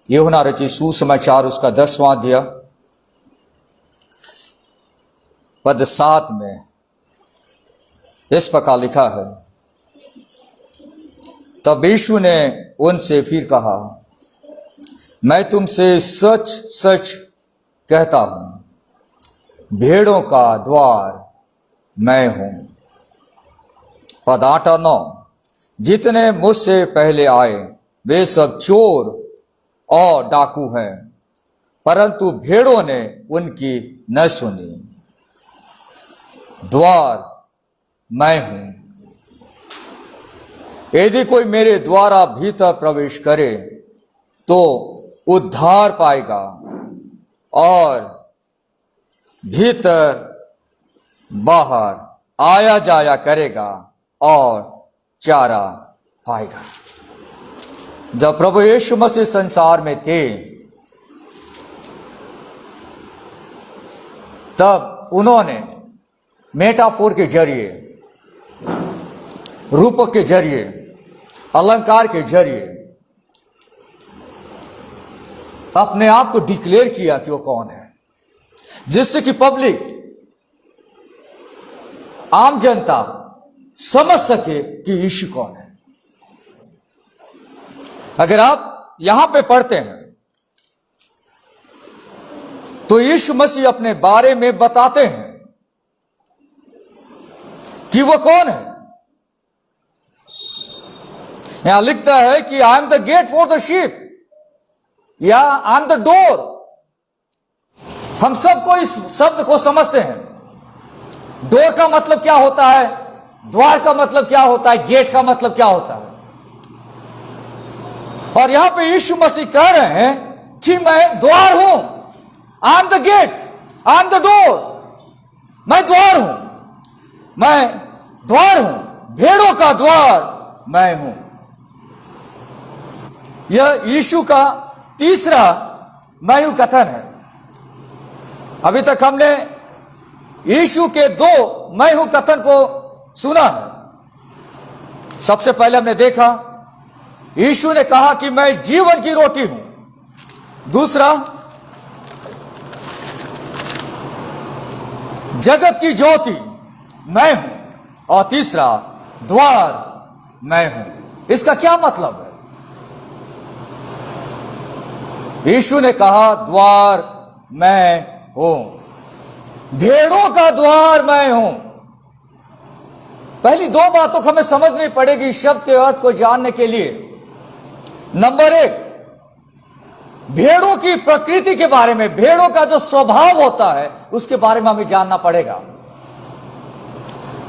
यूहन्ना रचित सुसमाचार उसका 10वां अध्याय पद 7 में इस प्रकार लिखा है, तब यीशु ने उनसे फिर कहा, मैं तुमसे सच सच कहता हूं, भेड़ों का द्वार मैं हूं। पद 8 और 9, जितने मुझसे पहले आए वे सब चोर और डाकू हैं, परंतु भेड़ों ने उनकी न सुनी। द्वार मैं हूं, यदि कोई मेरे द्वारा भीतर प्रवेश करे तो उद्धार पाएगा और भीतर बाहर आया जाया करेगा और चारा पाएगा। जब प्रभु यीशु मसीह संसार में थे तब उन्होंने मेटाफोर के जरिए, रूपक के जरिए, अलंकार के जरिए अपने आप को डिक्लेयर किया कि वो कौन है, जिससे कि पब्लिक, आम जनता समझ सके कि यीशु कौन है। अगर आप यहां पे पढ़ते हैं तो यीशु मसीह अपने बारे में बताते हैं कि वो कौन है। यहां लिखता है कि आई am the get for the sheep, या आई एम द डोर। हम सबको इस शब्द को समझते हैं। डोर का मतलब क्या होता है, द्वार का मतलब क्या होता है, गेट का मतलब क्या होता है। और यहां पे यीशु मसीह कह रहे हैं कि मैं द्वार हूं, I am the gate, I am the door. मैं द्वार हूं, मैं द्वार हूं, भेड़ों का द्वार मैं हूं। यह यीशु का तीसरा मैं हूं कथन है। अभी तक हमने यीशु के 2 मैं हूं कथन को सुना है। सबसे पहले हमने देखा यीशु ने कहा कि मैं जीवन की रोटी हूं। दूसरा, जगत की ज्योति मैं हूं। और तीसरा, द्वार मैं हूं। इसका क्या मतलब है? यीशु ने कहा द्वार मैं हूं, भेड़ों का द्वार मैं हूं। पहली 2 बातों को हमें समझनी पड़ेगी इस शब्द के अर्थ को जानने के लिए। नंबर 1, भेड़ों की प्रकृति के बारे में, भेड़ों का जो स्वभाव होता है उसके बारे में हमें जानना पड़ेगा।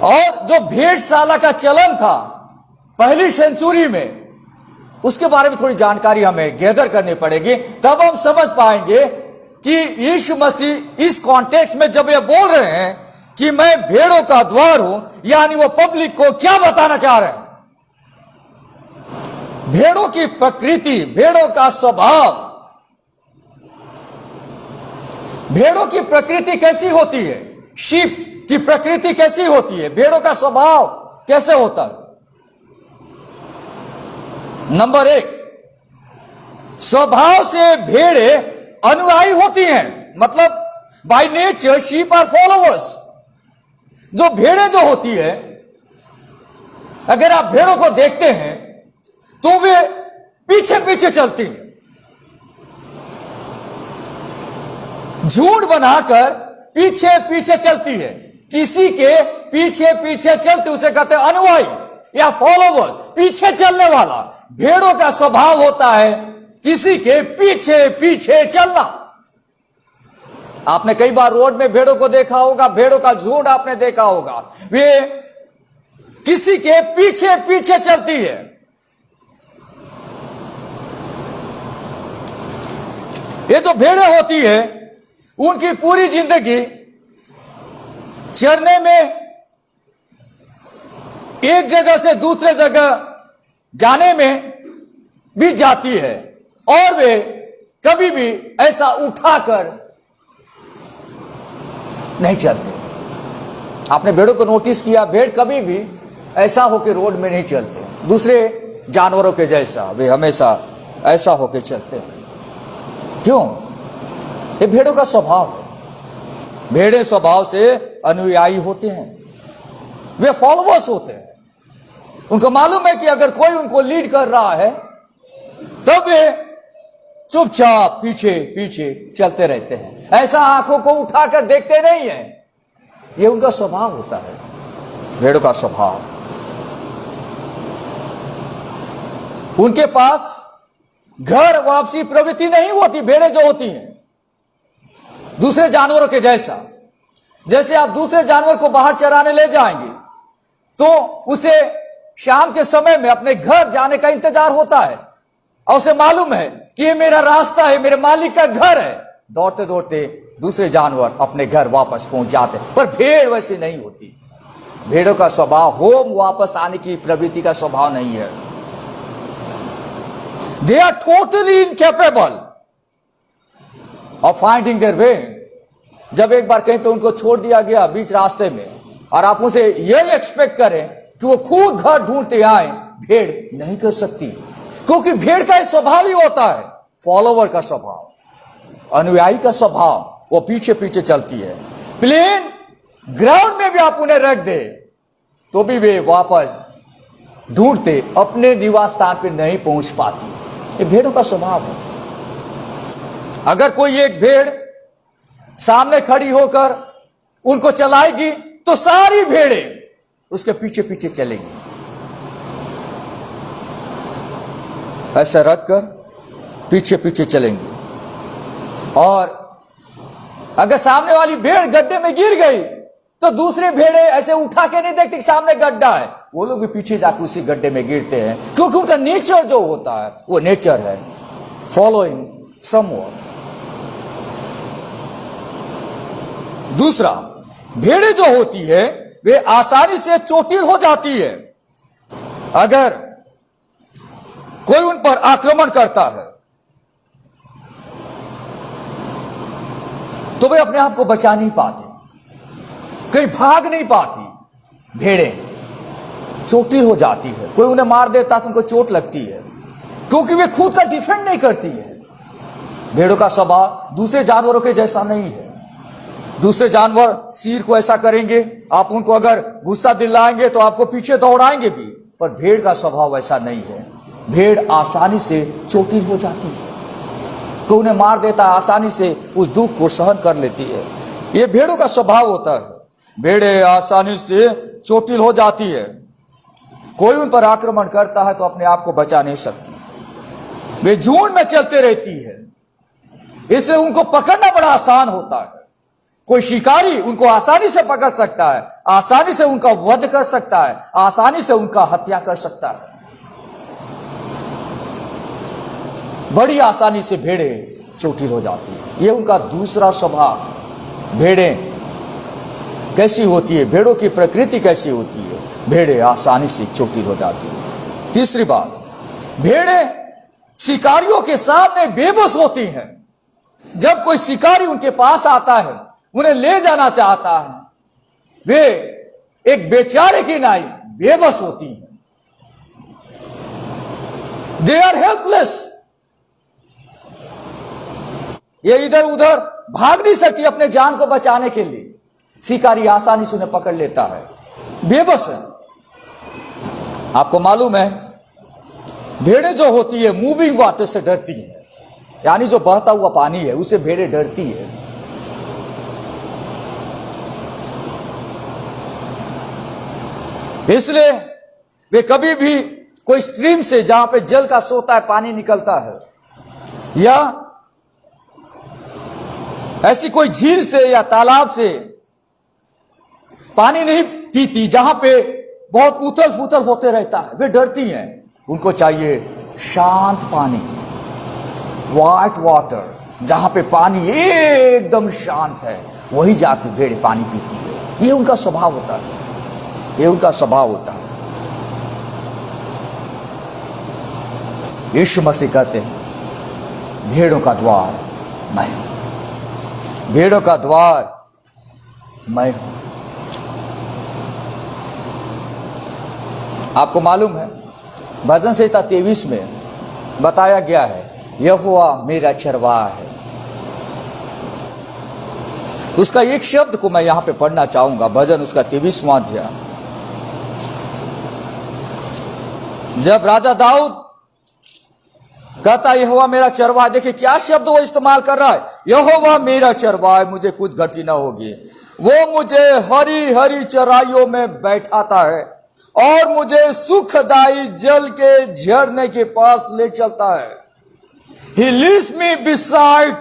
और जो भेड़शाला का चलन था पहली सेंचुरी में, उसके बारे में थोड़ी जानकारी हमें गैदर करनी पड़ेगी। तब हम समझ पाएंगे कि यीशु मसीह इस कॉन्टेक्स्ट में जब ये बोल रहे हैं कि मैं भेड़ों का द्वार हूं, यानी वो पब्लिक को क्या बताना चाह रहे हैं। भेड़ों की प्रकृति, भेड़ों का स्वभाव, भेड़ों की प्रकृति कैसी होती है, शीप की प्रकृति कैसी होती है, भेड़ों का स्वभाव कैसे होता है। नंबर 1, स्वभाव से भेड़े अनुयायी होती हैं। मतलब by nature sheep are followers. जो भेड़े जो होती है, अगर आप भेड़ों को देखते हैं तो वे पीछे पीछे चलती हैं, झुंड बनाकर पीछे पीछे चलती है। किसी के पीछे पीछे चलते उसे कहते हैं अनुयायी या फॉलोवर, पीछे चलने वाला। भेड़ों का स्वभाव होता है किसी के पीछे पीछे चलना। आपने कई बार रोड में भेड़ों को देखा होगा, भेड़ों का झुंड आपने देखा होगा, वे किसी के पीछे पीछे चलती है। ये जो भेड़ें होती है उनकी पूरी जिंदगी चरने में, एक जगह से दूसरे जगह जाने में बीत जाती है, और वे कभी भी ऐसा उठाकर नहीं चलते। आपने भेड़ों को नोटिस किया, भेड़ कभी भी ऐसा होकर रोड में नहीं चलते दूसरे जानवरों के जैसा, वे हमेशा ऐसा होकर चलते हैं। क्यों? ये भेड़ों का स्वभाव है। भेड़े स्वभाव से अनुयायी होते हैं, वे फॉलोवर्स होते हैं। उनको मालूम है कि अगर कोई उनको लीड कर रहा है तब वे चुपचाप पीछे पीछे चलते रहते हैं। ऐसा आंखों को उठाकर देखते नहीं है। यह उनका स्वभाव होता है, भेड़ों का स्वभाव। उनके पास घर वापसी प्रवृत्ति नहीं होती। भेड़ें जो होती हैं दूसरे जानवरों के जैसा, जैसे आप दूसरे जानवर को बाहर चराने ले जाएंगे तो उसे शाम के समय में अपने घर जाने का इंतजार होता है और उसे मालूम है कि ये मेरा रास्ता है, मेरे मालिक का घर है। दौड़ते दौड़ते दूसरे जानवर अपने घर वापस पहुंच जाते, पर भेड़ वैसी नहीं होती। भेड़ों का स्वभाव होम वापस आने की प्रवृत्ति का स्वभाव नहीं है। They are totally incapable of finding their way. जब एक बार कहीं पे उनको छोड़ दिया गया बीच रास्ते में और आप उसे यही एक्सपेक्ट करें कि वो खुद घर ढूंढते आए, भेड़ नहीं कर सकती, क्योंकि भेड़ का स्वभाव ही होता है फॉलोवर का स्वभाव, अनुयायी का स्वभाव। वो पीछे पीछे चलती है। प्लेन ग्राउंड में भी आप उन्हें रख दे तो भी वे वापस ढूंढते अपने निवास स्थान पर नहीं पहुंच पाती। ये भेड़ों का स्वभाव है। अगर कोई एक भेड़ सामने खड़ी होकर उनको चलाएगी तो सारी भेड़ें उसके पीछे पीछे चलेंगी। ऐसा रखकर पीछे पीछे चलेंगी। और अगर सामने वाली भेड़ गड्ढे में गिर गई तो दूसरे भेड़े ऐसे उठा के नहीं देखते कि सामने गड्ढा है, वो लोग भी पीछे जाकर उसी गड्ढे में गिरते हैं, क्योंकि उनका नेचर जो होता है वो नेचर है फॉलोइंग समवन। दूसरा, भेड़ें जो होती है वे आसानी से चोटिल हो जाती है। अगर कोई उन पर आक्रमण करता है तो वे अपने आप को बचा नहीं पाते, कहीं भाग नहीं पाती। भेड़ें चोटिल हो जाती है। कोई उन्हें मार देता तो उनको चोट लगती है, क्योंकि वे खुद का डिफेंड नहीं करती है। भेड़ों का स्वभाव दूसरे जानवरों के जैसा नहीं है। दूसरे जानवर सिर को ऐसा करेंगे, आप उनको अगर गुस्सा दिलाएंगे तो आपको पीछे दौड़ाएंगे भी, पर भेड़ का स्वभाव ऐसा नहीं है। भेड़ आसानी से चोटिल हो जाती है, तो उन्हें मार देता है, आसानी से उस दुख को सहन कर लेती है। यह भेड़ों का स्वभाव होता है। भेड़ें आसानी से चोटिल हो जाती है। कोई उन पर आक्रमण करता है तो अपने आप को बचा नहीं सकती। वे झुंड में चलते रहती है, इसलिए उनको पकड़ना बड़ा आसान होता है। कोई शिकारी उनको आसानी से पकड़ सकता है, आसानी से उनका वध कर सकता है, आसानी से उनका हत्या कर सकता है। बड़ी आसानी से भेड़ें चोटिल हो जाती है। यह उनका दूसरा स्वभाव। भेड़ें कैसी होती है, भेड़ों की प्रकृति कैसी होती है? भेड़ें आसानी से चोटिल हो जाती है। तीसरी बात, भेड़ें शिकारियों के सामने बेबस होती हैं। जब कोई शिकारी उनके पास आता है, उन्हें ले जाना चाहता है, वे एक बेचारे की नाई बेबस होती हैं। They are helpless. ये इधर उधर भाग नहीं सकती अपने जान को बचाने के लिए। शिकारी आसानी से उन्हें पकड़ लेता है, बेबस है। आपको मालूम है, भेड़ें जो होती है मूविंग वाटर से डरती है, यानी जो बहता हुआ पानी है उसे भेड़ें डरती है। इसलिए वे कभी भी कोई स्ट्रीम से, जहां पे जल का सोता है, पानी निकलता है, या ऐसी कोई झील से या तालाब से पानी नहीं पीती जहां पे बहुत उथल पुथल होते रहता है। वे डरती हैं। उनको चाहिए शांत पानी, व्हाइट वाटर, जहां पे पानी एकदम शांत है, वही जाके भेड़ें पानी पीती है। ये उनका स्वभाव होता है। ये उनका स्वभाव होता है। यीशु मसीह कहते हैं, भेड़ों का द्वार मैं हूं। भेड़ों का द्वार मैं हूं। आपको मालूम है, भजन संहिता 23 में बताया गया है, यहोवा मेरा चरवाहा है, उसका एक शब्द को मैं यहां पे पढ़ना चाहूंगा, भजन उसका 23वां अध्याय। जब राजा दाऊद कहता यहोवा मेरा चरवाहा, देखिए क्या शब्द वो इस्तेमाल कर रहा है, यहोवा मेरा चरवाहा, मुझे कुछ घटी न होगी। वो मुझे हरी हरी चराइयों में बैठाता है और मुझे सुखदाई जल के झरने के पास ले चलता है। He leads me beside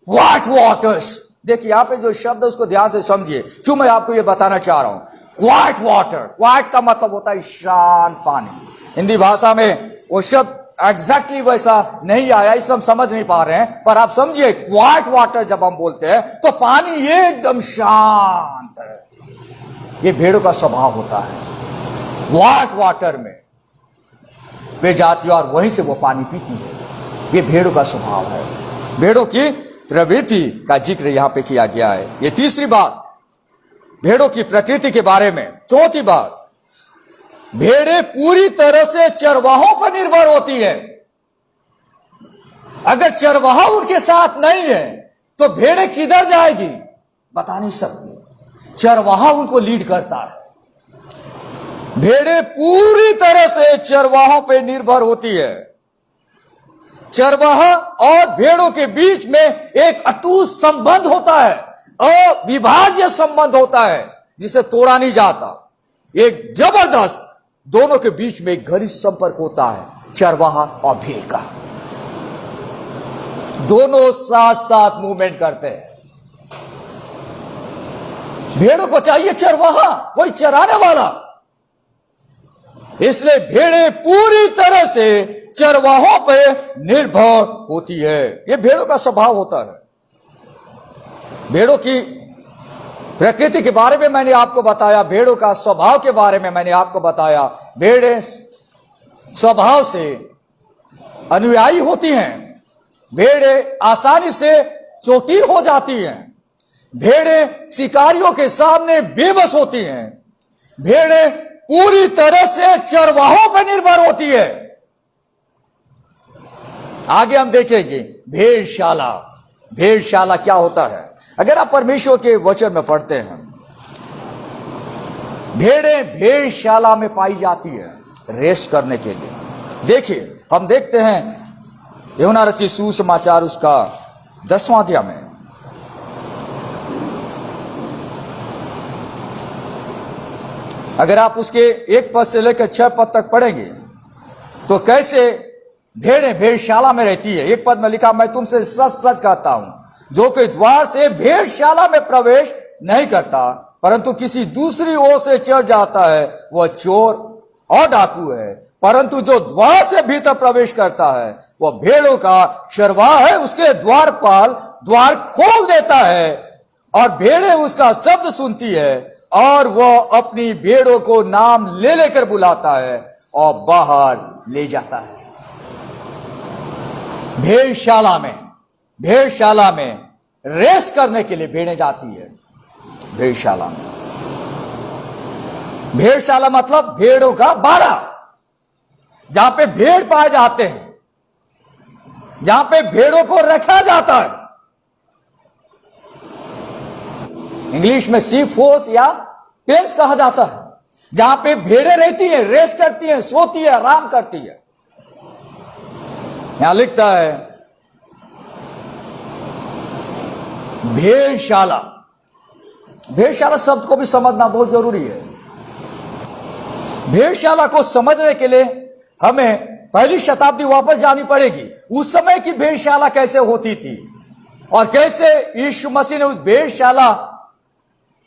quiet waters। देखिए यहाँ पे जो शब्द है उसको ध्यान से समझिए, क्यों मैं आपको ये बताना चाह रहा हूं। क्वाइट वाटर, क्वाइट का मतलब होता है शांत पानी। हिंदी भाषा में वो शब्द एग्जैक्टली वैसा नहीं आया, इसलिए हम समझ नहीं पा रहे हैं, पर आप समझिए क्वाइट वाटर जब हम बोलते हैं तो पानी एकदम शांत है। ये भेड़ों का स्वभाव होता है, क्वाइट वाटर में वे जाती है और वहीं से वो पानी पीती है। ये भेड़ों का स्वभाव है। भेड़ों की प्रवृत्ति का जिक्र यहां पे किया गया है। ये तीसरी बात भेड़ों की प्रकृति के बारे में। चौथी बात, भेड़ें पूरी तरह से चरवाहों पर निर्भर होती है। अगर चरवाहा उनके साथ नहीं है तो भेड़ें किधर जाएगी बता नहीं सकती, चरवाहा उनको लीड करता है। भेड़ें पूरी तरह से चरवाहों पर निर्भर होती है। चरवाहा और भेड़ों के बीच में एक अटूट संबंध होता है, अविभाज्य संबंध होता है जिसे तोड़ा नहीं जाता। एक जबरदस्त दोनों के बीच में एक घनिष्ठ संपर्क होता है, चरवाहा और भेड़ का। दोनों साथ साथ मूवमेंट करते हैं। भेड़ों को चाहिए चरवाहा, कोई चराने वाला, इसलिए भेड़ें पूरी तरह से चरवाहों पर निर्भर होती है। यह भेड़ों का स्वभाव होता है। भेड़ों की प्रकृति के बारे में मैंने आपको बताया, भेड़ों का स्वभाव के बारे में मैंने आपको बताया। भेड़ें स्वभाव से अनुयायी होती हैं। भेड़ें आसानी से चोटिल हो जाती हैं। भेड़ें शिकारियों के सामने बेबस होती हैं। भेड़ें पूरी तरह से चरवाहों पर निर्भर होती है। आगे हम देखेंगे भेड़शाला। भेड़शाला क्या होता है? अगर आप परमेश्वर के वचन में पढ़ते हैं, भेड़ें भेड़शाला में पाई जाती है रेस्ट करने के लिए। देखिए हम देखते हैं यूहन्ना रचित सुसमाचार उसका 10वां अध्याय में। अगर आप उसके 1 पद से लेकर 6 पद तक पढ़ेंगे तो कैसे भेड़ें भेड़शाला में रहती है। 1 पद में लिखा, मैं तुमसे सच सच कहता हूं, जो कि द्वार से भेड़शाला में प्रवेश नहीं करता परंतु किसी दूसरी ओर से चढ़ जाता है, वह चोर और डाकू है। परंतु जो द्वार से भीतर प्रवेश करता है वह भेड़ों का चरवाहा है। उसके द्वारपाल द्वार खोल देता है और भेड़ें उसका शब्द सुनती है और वह अपनी भेड़ों को नाम ले लेकर बुलाता है और बाहर ले जाता है। भेड़शाला में रेस करने के लिए भेड़ें जाती है। भेड़शाला में, भेड़शाला मतलब भेड़ों का बाड़ा, जहां पे भेड़ पाए जाते हैं, जहां पे भेड़ों को रखा जाता है। इंग्लिश में शीप फोर्स या पेंस कहा जाता है, जहां पे भेड़ें रहती हैं, रेस करती हैं, सोती है, आराम करती है। यहां लिखता है भेड़शाला। भेड़शाला शब्द को भी समझना बहुत जरूरी है। भेड़शाला को समझने के लिए हमें पहली शताब्दी वापस जानी पड़ेगी। उस समय की भेड़शाला कैसे होती थी और कैसे यीशु मसीह ने उस भेड़शाला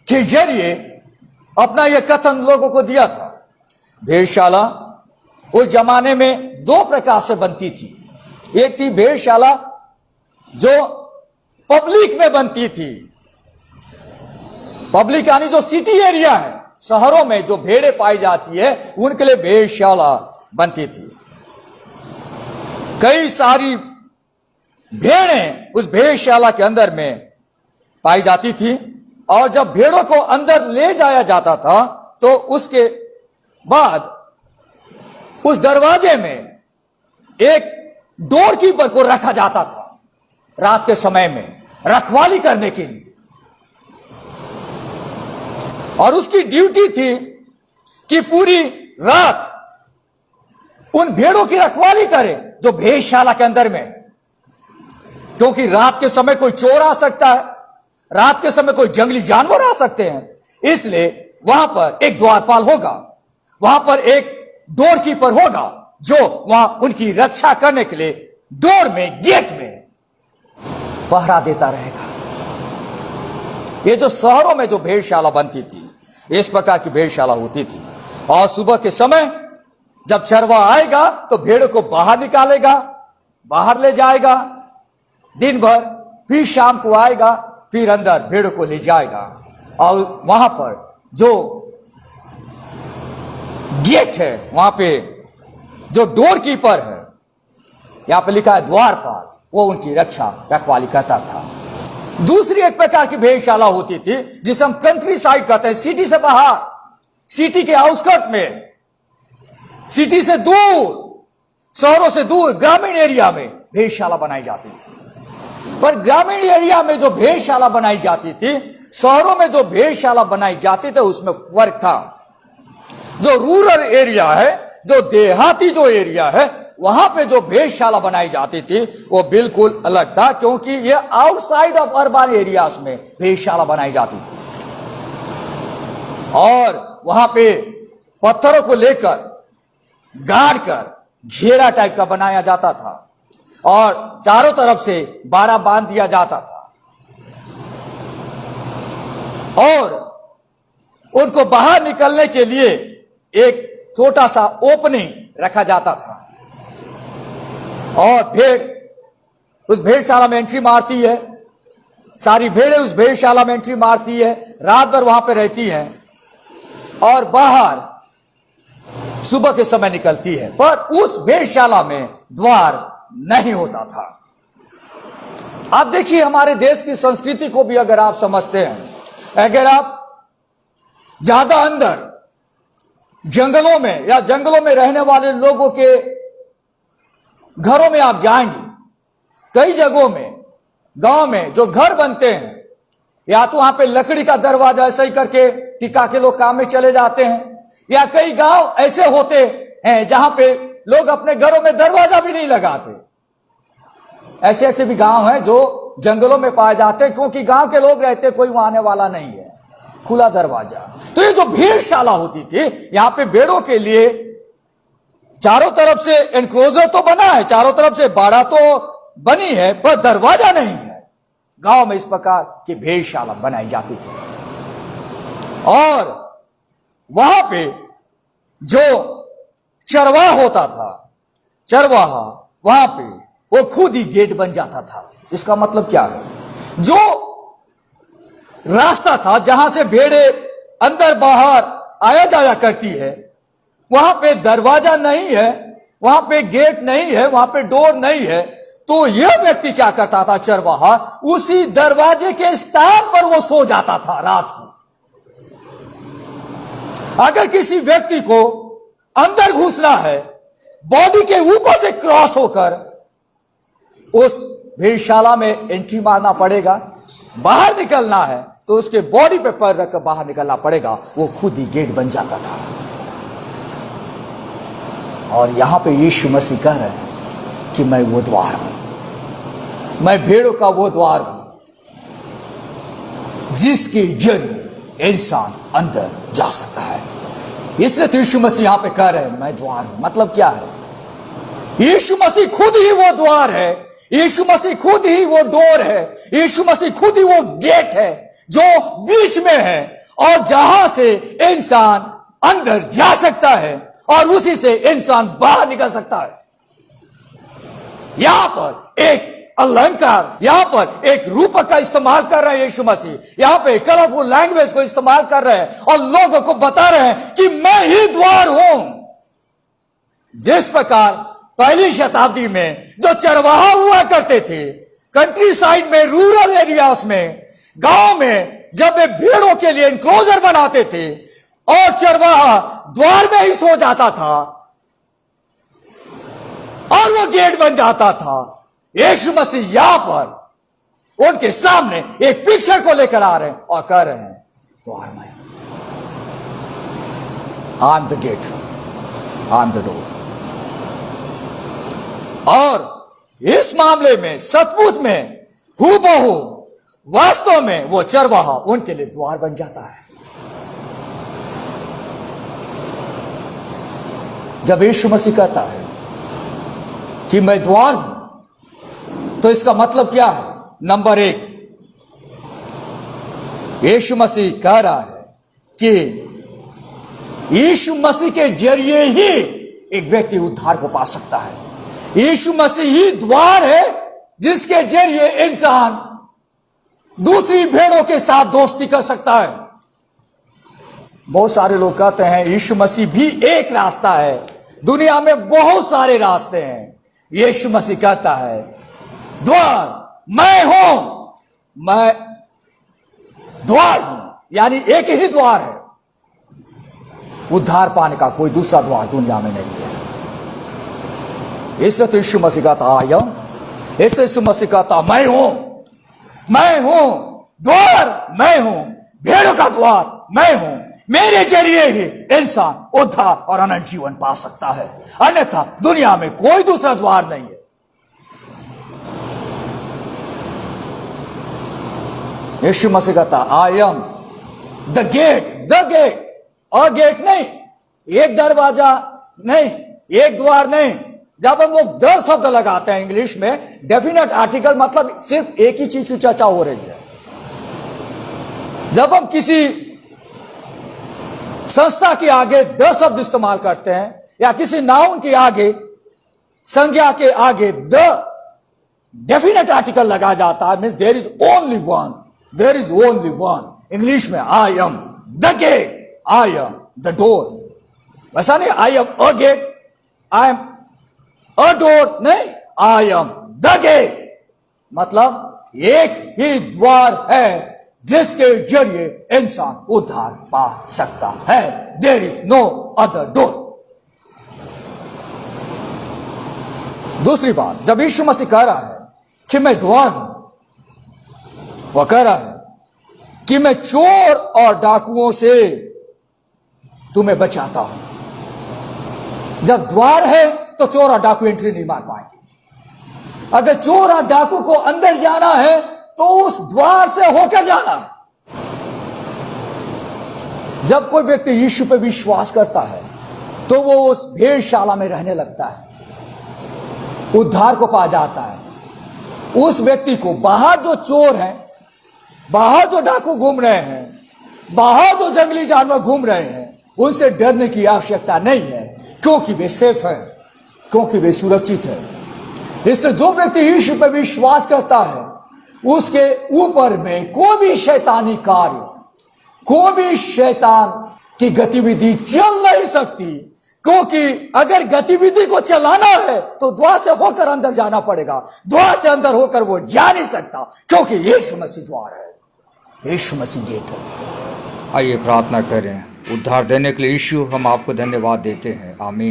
के जरिए अपना यह कथन लोगों को दिया था। भेड़शाला उस जमाने में 2 प्रकार से बनती थी। एक थी भेड़शाला जो पब्लिक में बनती थी। पब्लिक यानी जो सिटी एरिया है, शहरों में जो भेड़ें पाई जाती है उनके लिए भेड़शाला बनती थी। कई सारी भेड़ें उस भेड़शाला के अंदर में पाई जाती थी और जब भेड़ों को अंदर ले जाया जाता था तो उसके बाद उस दरवाजे में एक डोर कीपर को रखा जाता था। रात के समय में रखवाली करने के लिए और उसकी ड्यूटी थी कि पूरी रात उन भेड़ों की रखवाली करे जो भेड़शाला के अंदर में है। क्योंकि रात के समय कोई चोर आ सकता है, रात के समय कोई जंगली जानवर आ सकते हैं, इसलिए वहां पर एक द्वारपाल होगा, वहां पर एक डोर कीपर होगा जो वहां उनकी रक्षा करने के लिए डोर में, गेट में पहरा देता रहेगा। ये जो शहरों में जो भेड़शाला बनती थी, इस प्रकार की भेड़शाला होती थी। और सुबह के समय जब चरवाहा आएगा तो भेड़ को बाहर निकालेगा, बाहर ले जाएगा दिन भर, फिर शाम को आएगा, फिर अंदर भेड़ को ले जाएगा। और वहां पर जो गेट है, वहां पे जो डोर कीपर है, यहां पे लिखा है द्वारपाल, वो उनकी रखवाली करता था। दूसरी एक प्रकार की भेड़शाला होती थी जिसे हम कंट्री साइड कहते हैं, सिटी से बाहर, सिटी के आउटस्कर्ट में, सिटी से दूर, शहरों से दूर, ग्रामीण एरिया में भेड़शाला बनाई जाती थी। पर ग्रामीण एरिया में जो भेड़शाला बनाई जाती थी, शहरों में जो भेड़शाला बनाई जाती थी, उसमें फर्क था। जो रूरल एरिया है, जो देहाती जो एरिया है, वहां पे जो भेड़शाला बनाई जाती थी वो बिल्कुल अलग था, क्योंकि ये आउटसाइड ऑफ अर्बन एरियाज में भेड़शाला बनाई जाती थी। और वहां पे पत्थरों को लेकर गाड़ कर घेरा टाइप का बनाया जाता था और चारों तरफ से बाड़ा बांध दिया जाता था और उनको बाहर निकलने के लिए एक छोटा सा ओपनिंग रखा जाता था। और भेड़ उस भेड़शाला में एंट्री मारती है, सारी भेड़ें उस भेड़शाला में एंट्री मारती है, रात भर वहां पे रहती हैं और बाहर सुबह के समय निकलती है। पर उस भेड़शाला में द्वार नहीं होता था। आप देखिए, हमारे देश की संस्कृति को भी अगर आप समझते हैं, अगर आप ज्यादा अंदर जंगलों में या जंगलों में रहने वाले लोगों के घरों में आप जाएंगे, कई जगहों में, गांव में जो घर बनते हैं, या तो वहां पे लकड़ी का दरवाजा ऐसे ही करके टिका के लोग काम में चले जाते हैं, या कई गांव ऐसे होते हैं जहां पे लोग अपने घरों में दरवाजा भी नहीं लगाते। ऐसे ऐसे भी गांव हैं जो जंगलों में पाए जाते हैं, क्योंकि गांव के लोग रहते, कोई वहां आने वाला नहीं है, खुला दरवाजा। तो ये जो भेड़शाला होती थी, यहां पे भेड़ों के लिए चारों तरफ से एनक्लोजर तो बना है, चारों तरफ से बाड़ा तो बनी है, पर दरवाजा नहीं है। गांव में इस प्रकार की भेड़शाला बनाई जाती थी और वहां पे जो चरवाहा होता था, चरवाहा वहां पे वो खुद ही गेट बन जाता था। इसका मतलब क्या है? जो रास्ता था जहां से भेड़े अंदर बाहर आया जाया करती है, वहां पे दरवाजा नहीं है, वहां पे गेट नहीं है, वहां पे डोर नहीं है। तो यह व्यक्ति क्या करता था, चरवाहा, उसी दरवाजे के स्थान पर वो सो जाता था रात को। अगर किसी व्यक्ति को अंदर घुसना है, बॉडी के ऊपर से क्रॉस होकर उस भेड़शाला में एंट्री मारना पड़ेगा। बाहर निकलना है तो उसके बॉडी पे पैर रखकर बाहर निकलना पड़ेगा। वो खुद ही गेट बन जाता था। और यहां पे यीशु मसीह कह रहे हैं कि मैं वो द्वार हूं, मैं भेड़ों का वो द्वार हूं जिसके जरिए इंसान अंदर जा सकता है। इसलिए तो यीशु मसीह यहां पे कह रहे हैं मैं द्वार हूं। मतलब क्या है? यीशु मसीह खुद ही वो द्वार है, यीशु मसीह खुद ही वो डोर है, यीशु मसीह खुद ही वो गेट है जो बीच में है और जहां से इंसान अंदर जा सकता है और उसी से इंसान बाहर निकल सकता है। यहां पर एक अलंकार, यहां पर एक रूपक का इस्तेमाल कर रहे हैं यीशु मसीह, यहां पे कलरफुल लैंग्वेज को इस्तेमाल कर रहे हैं और लोगों को बता रहे हैं कि मैं ही द्वार हूं। जिस प्रकार पहली शताब्दी में जो चरवाहा हुआ करते थे, कंट्री साइड में, रूरल एरियाज में, गांव में, जब वे भेड़ों के लिए एनक्लोजर बनाते थे और चरवाहा द्वार में ही सो जाता था और वो गेट बन जाता था, यीशु मसीह यहां पर उनके सामने एक पिक्चर को लेकर आ रहे हैं और कह रहे हैं द्वार में। I am the gate, I am the door. और इस मामले में सचमुच में हूबहू वास्तव में वो चरवाहा उनके लिए द्वार बन जाता है। जब यीशु मसीह कहता है कि मैं द्वार हूं, तो इसका मतलब क्या है? नंबर एक, यीशु मसीह कह रहा है कि यीशु मसीह के जरिए ही एक व्यक्ति उद्धार को पा सकता है। यीशु मसीह ही द्वार है जिसके जरिए इंसान दूसरी भेड़ों के साथ दोस्ती कर सकता है। बहुत सारे लोग कहते हैं यीशु मसीह भी एक रास्ता है, दुनिया में बहुत सारे रास्ते हैं। यीशु मसीह कहता है द्वार मैं हूं, मैं द्वार हूं, यानी एक ही द्वार है। उद्धार पाने का कोई दूसरा द्वार दुनिया में नहीं है। इसलिए तो यीशु मसीह कहता आया, इसलिए यीशु मसीह कहता मैं हूं द्वार, मैं हूं भेड़ों का द्वार, मैं हूं। मेरे जरिए ही इंसान उद्धार और अनंत जीवन पा सकता है, अन्यथा दुनिया में कोई दूसरा द्वार नहीं है। यीशु मसीह कहता I am the gate, a gate नहीं, एक दरवाजा नहीं, एक द्वार नहीं। जब हम लोग द शब्द लगाते हैं इंग्लिश में, डेफिनेट आर्टिकल मतलब सिर्फ एक ही चीज की चर्चा हो रही है। जब हम किसी संस्था के आगे द शब्द इस्तेमाल करते हैं या किसी नाउन के आगे, संज्ञा के आगे द डेफिनेट आर्टिकल लगा जाता है, means there is only one, there is only one. English में I am the gate, I am the door. वैसा नहीं I am a gate, I am a door नहीं, आई एम द गेट। मतलब एक ही द्वार है जिसके जरिए इंसान उद्धार पा सकता है। There is no other door. दूसरी बात, जब यीशु मसीह कह रहा है कि मैं द्वार हूं, वह कह रहा है कि मैं चोर और डाकुओं से तुम्हें बचाता हूं। जब द्वार है तो चोर और डाकू एंट्री नहीं मार पाएंगे। अगर चोर और डाकू को अंदर जाना है तो उस द्वार से होकर जाना है। जब कोई व्यक्ति यीशु पर विश्वास करता है तो वो उस भेड़शाला में रहने लगता है, उद्धार को पा जाता है। उस व्यक्ति को बाहर जो चोर हैं, बाहर जो डाकू घूम रहे हैं, बाहर जो जंगली जानवर घूम रहे हैं, उनसे डरने की आवश्यकता नहीं है, क्योंकि वे सेफ हैं, क्योंकि वे सुरक्षित हैं। इसलिए जो व्यक्ति यीशु पर विश्वास करता है उसके ऊपर में कोई भी शैतानी कार्य, कोई भी शैतान की गतिविधि चल नहीं सकती, क्योंकि अगर गतिविधि को चलाना है तो द्वार से होकर अंदर जाना पड़ेगा। द्वार से अंदर होकर वो जा नहीं सकता, क्योंकि यीशु मसीह द्वार है, यीशु मसीह गेट है। आइए प्रार्थना करें। उद्धार देने के लिए यीशु हम आपको धन्यवाद देते हैं। आमीन।